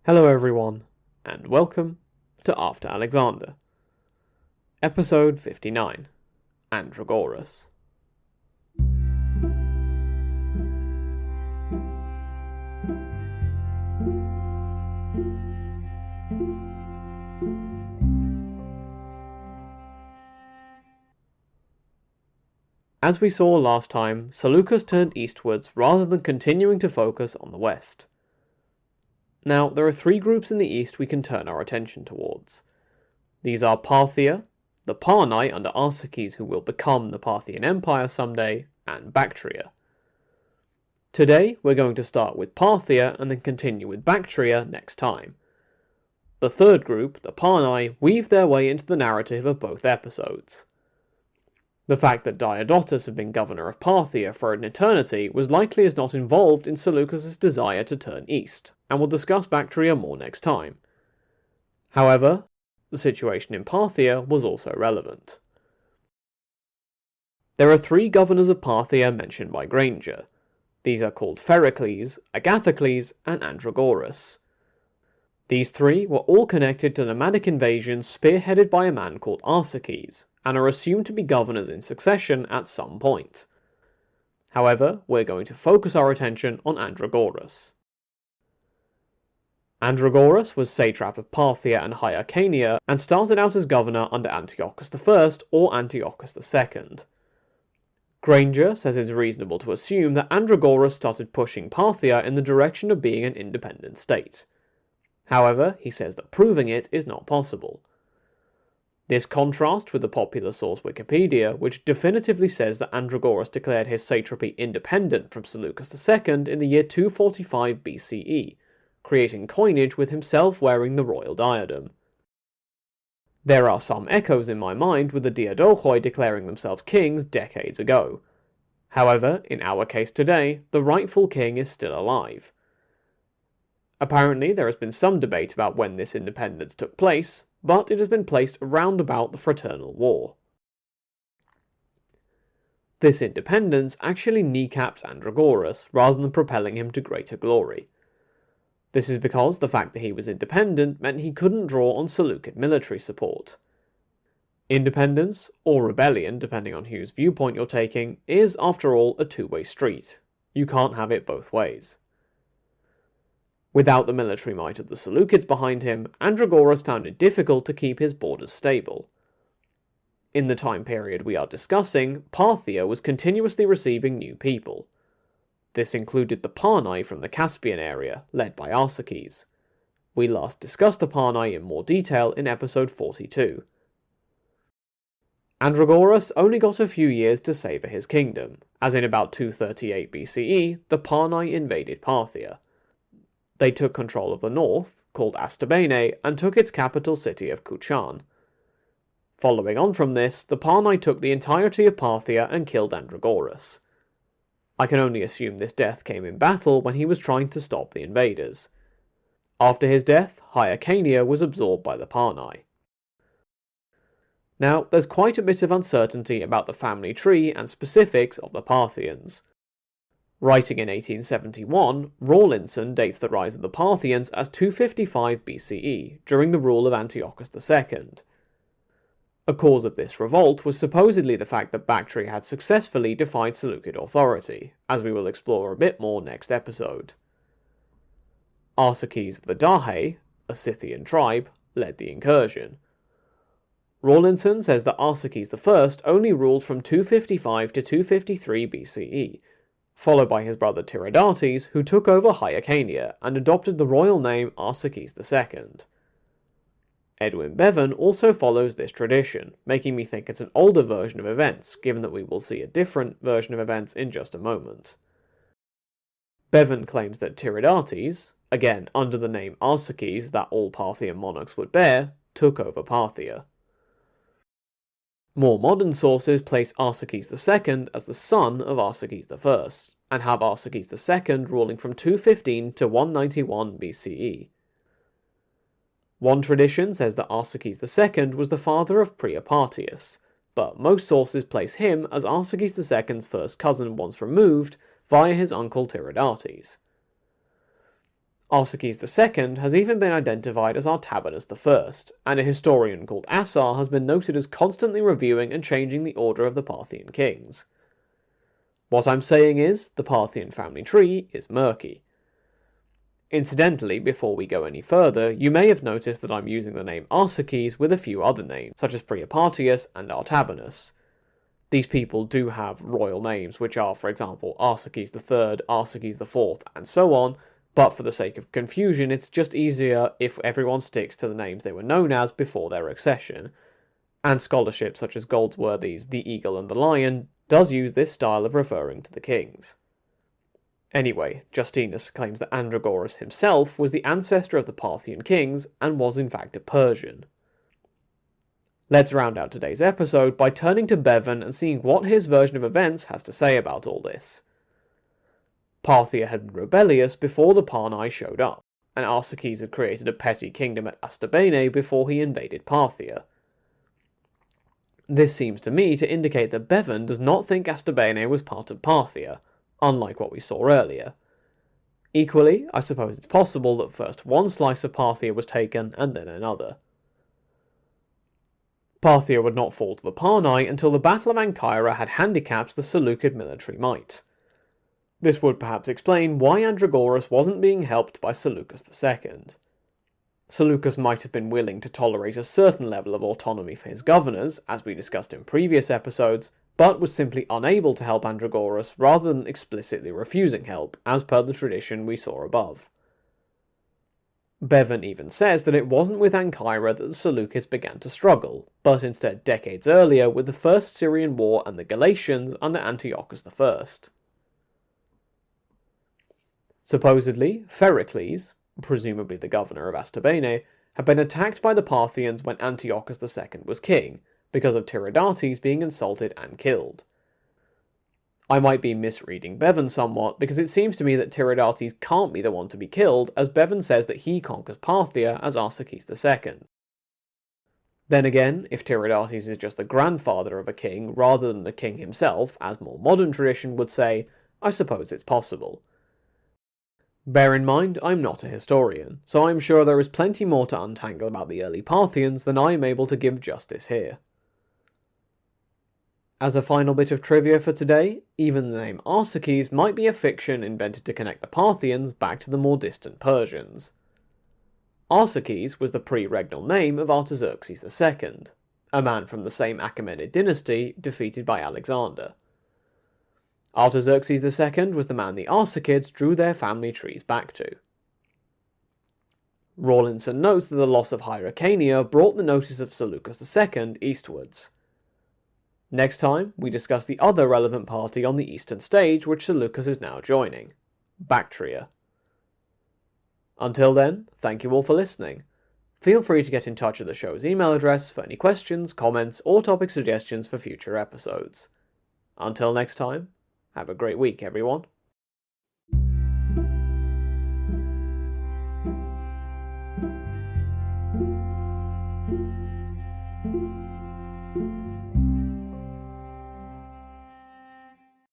Hello everyone, and welcome to After Alexander, Episode 59, Andragoras. As we saw last time, Seleucus turned eastwards rather than continuing to focus on the west. Now, there are three groups in the east we can turn our attention towards. These are Parthia, the Parni under Arsaces who will become the Parthian Empire someday, and Bactria. Today we're going to start with Parthia and then continue with Bactria next time. The third group, the Parni, weave their way into the narrative of both episodes. The fact that Diodotus had been governor of Parthia for an eternity was likely as not involved in Seleucus' desire to turn east, and we'll discuss Bactria more next time. However, the situation in Parthia was also relevant. There are three governors of Parthia mentioned by Grainger. These are called Pherecles, Agathocles, and Andragoras. These three were all connected to nomadic invasions spearheaded by a man called Arsaces, and are assumed to be governors in succession at some point. However, we're going to focus our attention on Andragoras. Andragoras was satrap of Parthia and Hyrcania and started out as governor under Antiochus I or Antiochus II. Grainger says it's reasonable to assume that Andragoras started pushing Parthia in the direction of being an independent state. However, he says that proving it is not possible. This contrasts with the popular source Wikipedia, which definitively says that Andragoras declared his satrapy independent from Seleucus II in the year 245 BCE, creating coinage with himself wearing the royal diadem. There are some echoes in my mind with the Diadochoi declaring themselves kings decades ago. However, in our case today, the rightful king is still alive. Apparently, there has been some debate about when this independence took place, but it has been placed around about the Fraternal War. This independence actually kneecaps Andragoras rather than propelling him to greater glory. This is because the fact that he was independent meant he couldn't draw on Seleukid military support. Independence, or rebellion depending on whose viewpoint you're taking, is after all a two-way street. You can't have it both ways. Without the military might of the Seleucids behind him, Andragoras found it difficult to keep his borders stable. In the time period we are discussing, Parthia was continuously receiving new people. This included the Parni from the Caspian area, led by Arsaces. We last discussed the Parni in more detail in episode 42. Andragoras only got a few years to savour his kingdom, as in about 238 BCE, the Parni invaded Parthia. They took control of the north, called Astabene, and took its capital city of Kuchan. Following on from this, the Parni took the entirety of Parthia and killed Andragoras. I can only assume this death came in battle when he was trying to stop the invaders. After his death, Hyrcania was absorbed by the Parni. Now, there's quite a bit of uncertainty about the family tree and specifics of the Parthians. Writing in 1871, Rawlinson dates the rise of the Parthians as 255 BCE, during the rule of Antiochus II. A cause of this revolt was supposedly the fact that Bactria had successfully defied Seleukid authority, as we will explore a bit more next episode. Arsaces of the Dahe, a Scythian tribe, led the incursion. Rawlinson says that Arsaces I only ruled from 255 to 253 BCE, followed by his brother Tiridates, who took over Hyrcania and adopted the royal name Arsaces II. Edwin Bevan also follows this tradition, making me think it's an older version of events, given that we will see a different version of events in just a moment. Bevan claims that Tiridates, again under the name Arsaces that all Parthian monarchs would bear, took over Parthia. More modern sources place Arsaces II as the son of Arsaces I, and have Arsaces II ruling from 215 to 191 BCE. One tradition says that Arsaces II was the father of Priapartius, but most sources place him as Arsaces II's first cousin once removed via his uncle Tiridates. Arsaces II has even been identified as Artabanus I, and a historian called Assar has been noted as constantly reviewing and changing the order of the Parthian kings. What I'm saying is, the Parthian family tree is murky. Incidentally, before we go any further, you may have noticed that I'm using the name Arsaces with a few other names, such as Priapartius and Artabanus. These people do have royal names, which are, for example, Arsaces III, Arsaces IV, and so on, but for the sake of confusion, it's just easier if everyone sticks to the names they were known as before their accession, and scholarship such as Goldsworthy's The Eagle and the Lion does use this style of referring to the kings. Anyway, Justinus claims that Andragoras himself was the ancestor of the Parthian kings and was in fact a Persian. Let's round out today's episode by turning to Bevan and seeing what his version of events has to say about all this. Parthia had been rebellious before the Parni showed up, and Arsaces had created a petty kingdom at Astabene before he invaded Parthia. This seems to me to indicate that Bevan does not think Astabene was part of Parthia, unlike what we saw earlier. Equally, I suppose it's possible that first one slice of Parthia was taken and then another. Parthia would not fall to the Parni until the Battle of Ancyra had handicapped the Seleukid military might. This would perhaps explain why Andragoras wasn't being helped by Seleucus II. Seleucus might have been willing to tolerate a certain level of autonomy for his governors, as we discussed in previous episodes, but was simply unable to help Andragoras rather than explicitly refusing help, as per the tradition we saw above. Bevan even says that it wasn't with Ancyra that the Seleucids began to struggle, but instead decades earlier with the First Syrian War and the Galatians under Antiochus I. Supposedly, Pherocles, presumably the governor of Astabene, had been attacked by the Parthians when Antiochus II was king, because of Tiridates being insulted and killed. I might be misreading Bevan somewhat, because it seems to me that Tiridates can't be the one to be killed, as Bevan says that he conquers Parthia as Arsaces II. Then again, if Tiridates is just the grandfather of a king rather than the king himself, as more modern tradition would say, I suppose it's possible. Bear in mind, I'm not a historian, so I'm sure there is plenty more to untangle about the early Parthians than I am able to give justice here. As a final bit of trivia for today, even the name Arsaces might be a fiction invented to connect the Parthians back to the more distant Persians. Arsaces was the pre-regnal name of Artaxerxes II, a man from the same Achaemenid dynasty defeated by Alexander. Artaxerxes II was the man the Arsacids drew their family trees back to. Rawlinson notes that the loss of Hyrcania brought the notice of Seleucus II eastwards. Next time, we discuss the other relevant party on the eastern stage which Seleucus is now joining, Bactria. Until then, thank you all for listening. Feel free to get in touch at the show's email address for any questions, comments, or topic suggestions for future episodes. Until next time, have a great week, everyone.